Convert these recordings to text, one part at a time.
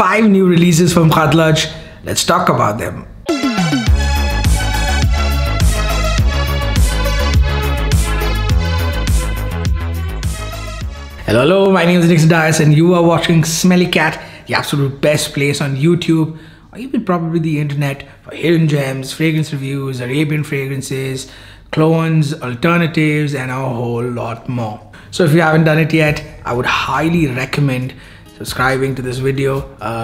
5 new releases from Khadlaj. Let's talk about them. Hello, my name is Elixir and you are watching Smelly Cat, the absolute best place on YouTube or even probably the internet for hidden gems, fragrance reviews, Arabian fragrances, clones, alternatives, and a whole lot more. So if you haven't done it yet, I would highly recommend subscribing to this video,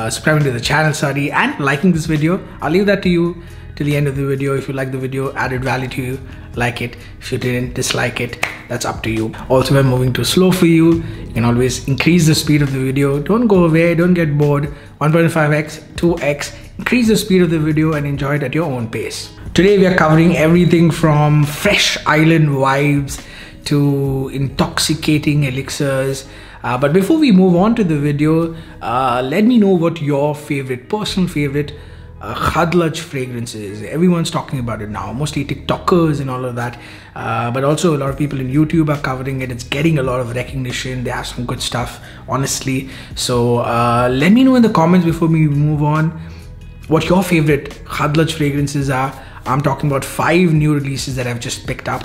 subscribing to the channel, sorry, and liking this video. I'll leave that to you till the end of the video. If you like the video, added value to you, like it. If you didn't, dislike it. That's up to you. Also, if I'm moving too slow for you, you can always increase the speed of the video. Don't go away, don't get bored. 1.5x, 2x, increase the speed of the video and enjoy it at your own pace. Today we are covering everything from fresh island vibes to intoxicating elixirs. But before we move on to the video, let me know what your personal favorite Khadlaj fragrances. Everyone's talking about it now, mostly TikTokers and all of that, but also a lot of people in YouTube are covering it. It's getting a lot of recognition. They have some good stuff, honestly. So let me know in the comments before we move on what your favorite Khadlaj fragrances are. I'm talking about 5 new releases that I've just picked up.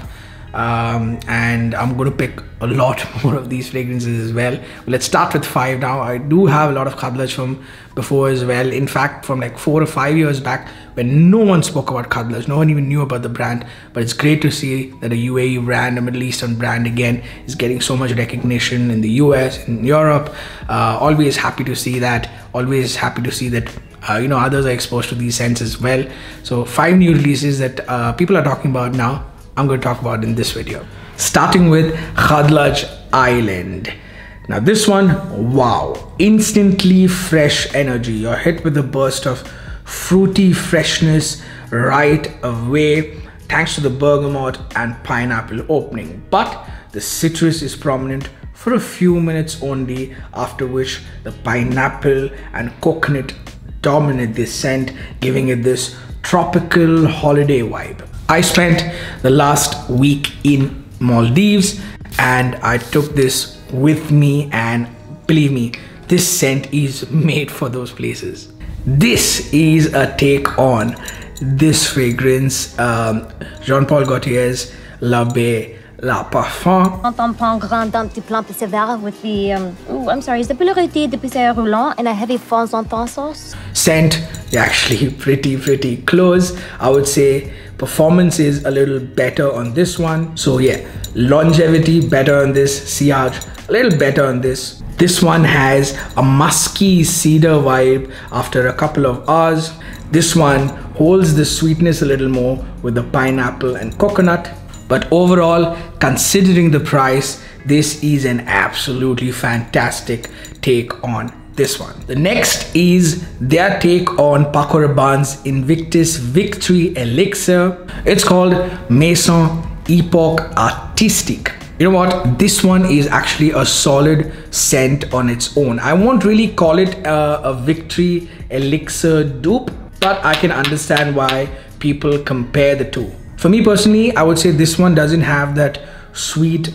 And I'm going to pick a lot more of these fragrances as well. Let's start with 5 now. I do have a lot of Khadlaj from before as well. In fact, from like 4 or 5 years back when no one spoke about Khadlaj, no one even knew about the brand. But it's great to see that a UAE brand, a Middle Eastern brand again, is getting so much recognition in the US, in Europe. Always happy to see that. Always happy to see that others are exposed to these scents as well. So 5 new releases that people are talking about now, I'm going to talk about in this video. Starting with Khadlaj Island. Now this one, wow, instantly fresh energy. You're hit with a burst of fruity freshness right away thanks to the bergamot and pineapple opening. But the citrus is prominent for a few minutes only, after which the pineapple and coconut dominate the scent, giving it this tropical holiday vibe. I spent the last week in Maldives and I took this with me, and believe me, this scent is made for those places. This is a take on this fragrance, Jean-Paul Gaultier's Lattafa. With the is the polarité de pizza roulant and a heavy fond sauce. Scent actually pretty close. I would say performance is a little better on this one. So yeah, longevity better on this, sillage a little better on this. This one has a musky cedar vibe after a couple of hours. This one holds the sweetness a little more with the pineapple and coconut. But overall, considering the price, this is an absolutely fantastic take on this one. The next is their take on Paco Rabanne's Invictus Victory Elixir. It's called Maison Epoque Artistique. You know what? This one is actually a solid scent on its own. I won't really call it a Victory Elixir dupe, but I can understand why people compare the two. For me personally, I would say this one doesn't have that sweetness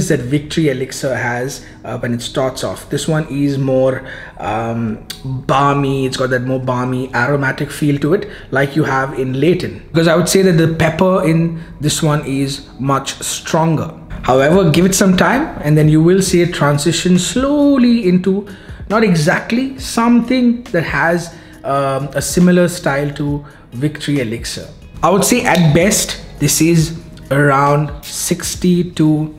that Victory Elixir has when it starts off. This one is more balmy. It's got that more balmy aromatic feel to it, like you have in Leighton. Because I would say that the pepper in this one is much stronger. However, give it some time and then you will see it transition slowly into not exactly something that has a similar style to Victory Elixir. I would say at best, this is around 60 to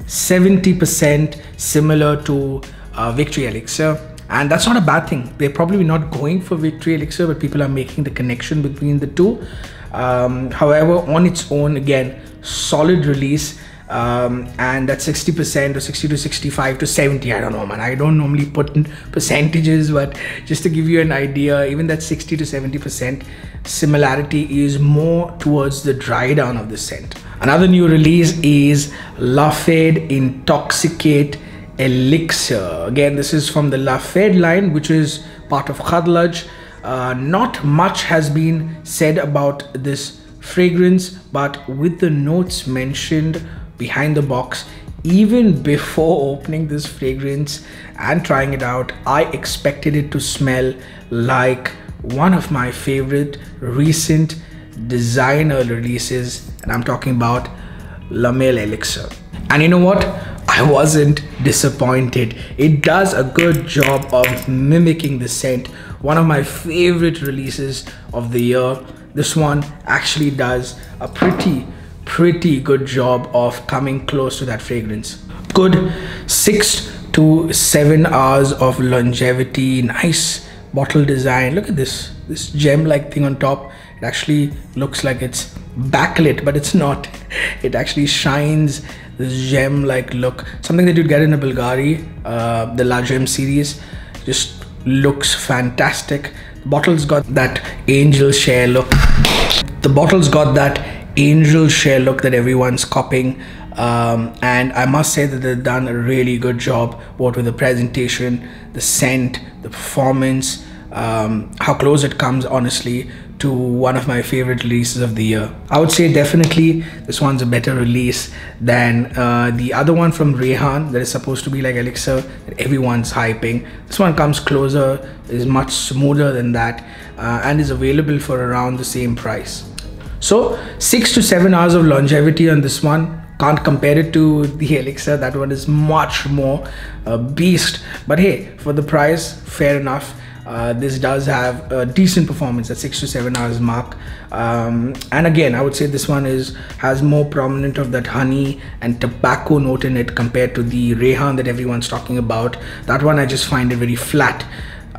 70% similar to Victory Elixir, and that's not a bad thing. They're probably not going for Victory Elixir, but people are making the connection between the two. However, on its own, again, solid release, and that 60% or 60 to 65 to 70, I don't know, man. I don't normally put in percentages, but just to give you an idea, even that 60 to 70% similarity is more towards the dry down of the scent. Another new release is Fede Intoxicate Elixir. Again, this is from the Fede line, which is part of Khadlaj. Not much has been said about this fragrance, but with the notes mentioned behind the box, even before opening this fragrance and trying it out, I expected it to smell like one of my favorite recent designer releases, and I'm talking about La Male Elixir. And you know what? I wasn't disappointed. It does a good job of mimicking the scent. One of my favorite releases of the year. This one actually does a pretty good job of coming close to that fragrance. Good 6 to 7 hours of longevity, nice bottle design. Look at this gem like thing on top. It actually looks like it's backlit, but it's not. It actually shines this gem like look, something that you'd get in a Bulgari, the La Gem series. Just looks fantastic. The bottle's got that angel share look. The bottle's got that angel share look that everyone's copying, and I must say that they've done a really good job both with the presentation, the scent, the performance, how close it comes honestly to one of my favorite releases of the year. I would say definitely this one's a better release than the other one from Rehan that is supposed to be like Elixir that everyone's hyping. This one comes closer, is much smoother than that, and is available for around the same price. So 6 to 7 hours of longevity on this one. Can't compare it to the Elixir. That one is much more beast, but hey, for the price, fair enough. This does have a decent performance at 6 to 7 hours mark, and again I would say this one has more prominent of that honey and tobacco note in it compared to the Rehan that everyone's talking about. That one I just find it very flat.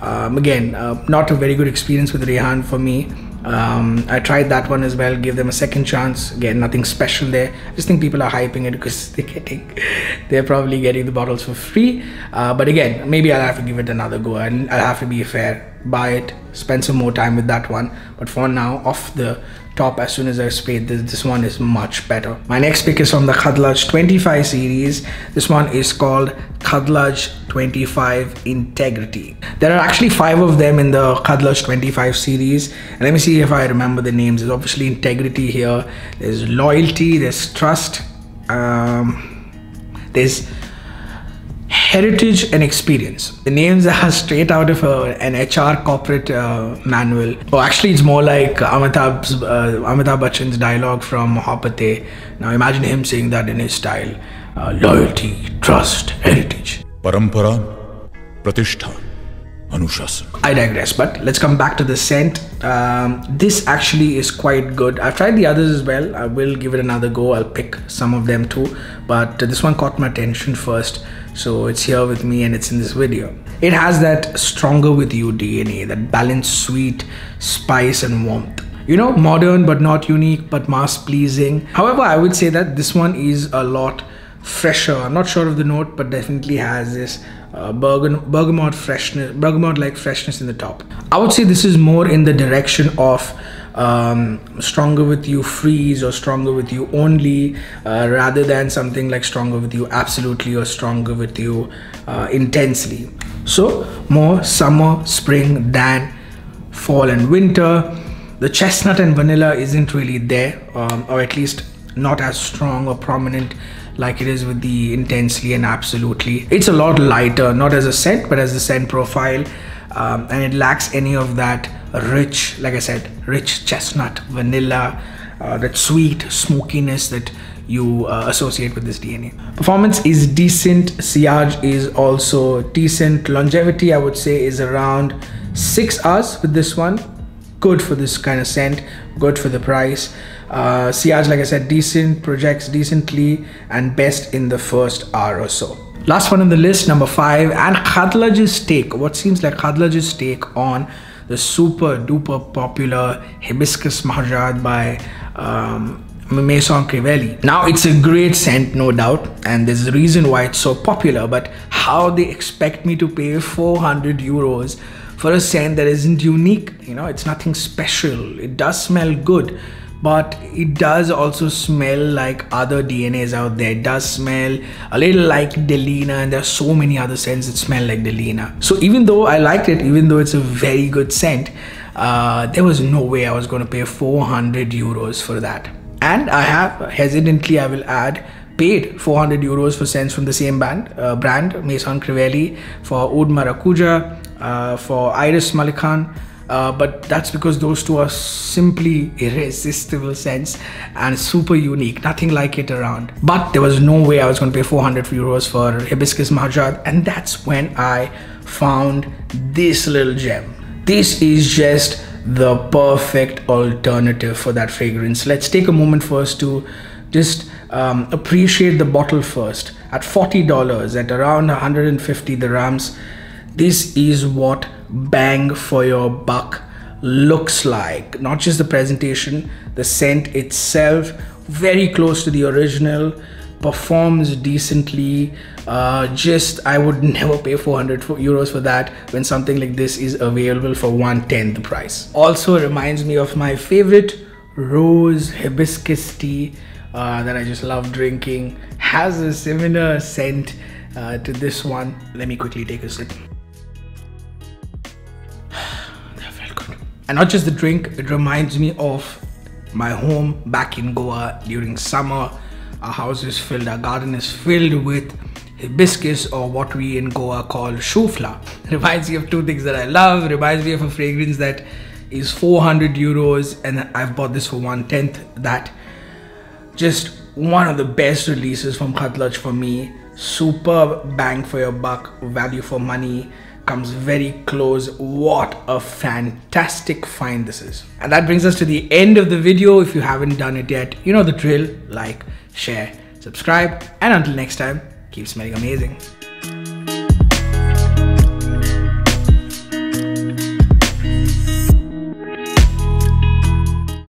Again, not a very good experience with Rehan for me. I tried that one as well, gave them a second chance. Again, nothing special there. I just think people are hyping it because they're probably getting the bottles for free. But again, maybe I'll have to give it another go, and I'll have to be fair, buy it, spend some more time with that one. But for now, off the top, as soon as I sprayed this one is much better. My next pick is from the Khadlaj 25 series. This one is called Khadlaj 25 Integrity. There are actually 5 of them in the Khadlaj 25 series, and let me see if I remember the names. There's obviously integrity here, there's loyalty, there's trust, there's heritage and experience. The names are straight out of an HR corporate manual. Oh, actually it's more like Amitabh Bachchan's dialogue from Mohabbat. Now imagine him saying that in his style. Loyalty, trust, heritage. Parampara, Pratishtha, Anushasan. I digress, but let's come back to the scent. This actually is quite good. I've tried the others as well. I will give it another go. I'll pick some of them too, but this one caught my attention first, so it's here with me and it's in this video. It has that stronger with you DNA, that balanced sweet spice and warmth. You know, modern but not unique, but mass pleasing. However, I would say that this one is a lot fresher. I'm not sure of the note, but definitely has this bergamot freshness, bergamot-like freshness in the top. I would say this is more in the direction of stronger with you freeze or stronger with you only, rather than something like stronger with you absolutely or stronger with you intensely. So more summer, spring than fall and winter. The chestnut and vanilla isn't really there, or at least not as strong or prominent like it is with the intensely and absolutely. It's a lot lighter, not as a scent but as the scent profile, and it lacks any of that rich, like I said, rich chestnut, vanilla, that sweet smokiness that you associate with this DNA. Performance is decent, sillage is also decent, longevity I would say is around 6 hours with this one. Good for this kind of scent, good for the price. Sillage, like I said, decent, projects decently, and best in the first hour or so. Last one on the list, number 5, and Khadlaj's take. What seems like Khadlaj's take on the super duper popular Hibiscus Mahjad by Maison Crivelli. Now it's a great scent, no doubt, and there's a reason why it's so popular, but how they expect me to pay 400 euros for a scent that isn't unique? You know, it's nothing special. It does smell good, but it does also smell like other DNAs out there. It does smell a little like Delina, and there are so many other scents that smell like Delina. So even though I liked it, even though it's a very good scent, there was no way I was going to pay 400 euros for that. And I have, hesitantly I will add, paid 400 euros for scents from the same brand, Maison Crivelli, for Oud Maracuja, for Iris Malikan. But that's because those two are simply irresistible scents and super unique, nothing like it around. But there was no way I was going to pay 400 euros for Hibiscus Mahjad, and that's when I found this little gem. This is just the perfect alternative for that fragrance. Let's take a moment first to just appreciate the bottle first. At $40, at around 150 dirhams, this is what bang for your buck looks like. Not just the presentation, the scent itself, very close to the original, performs decently. I would never pay 400 euros for that when something like this is available for 1/10 the price. Also reminds me of my favorite rose hibiscus tea that I just love drinking. Has a similar scent to this one. Let me quickly take a sip. That felt good. And not just the drink, it reminds me of my home back in Goa during summer. Our house is filled, our garden is filled with hibiscus, or what we in Goa call shufla. Reminds me of two things that I love. Reminds me of a fragrance that is 400 euros and I've bought this for 1/10 that. Just one of the best releases from Khadlaj for me. Super bang for your buck, value for money, comes very close. What a fantastic find this is. And that brings us to the end of the video. If you haven't done it yet, you know the drill. Like, share, subscribe, and until next time, keep smelling amazing.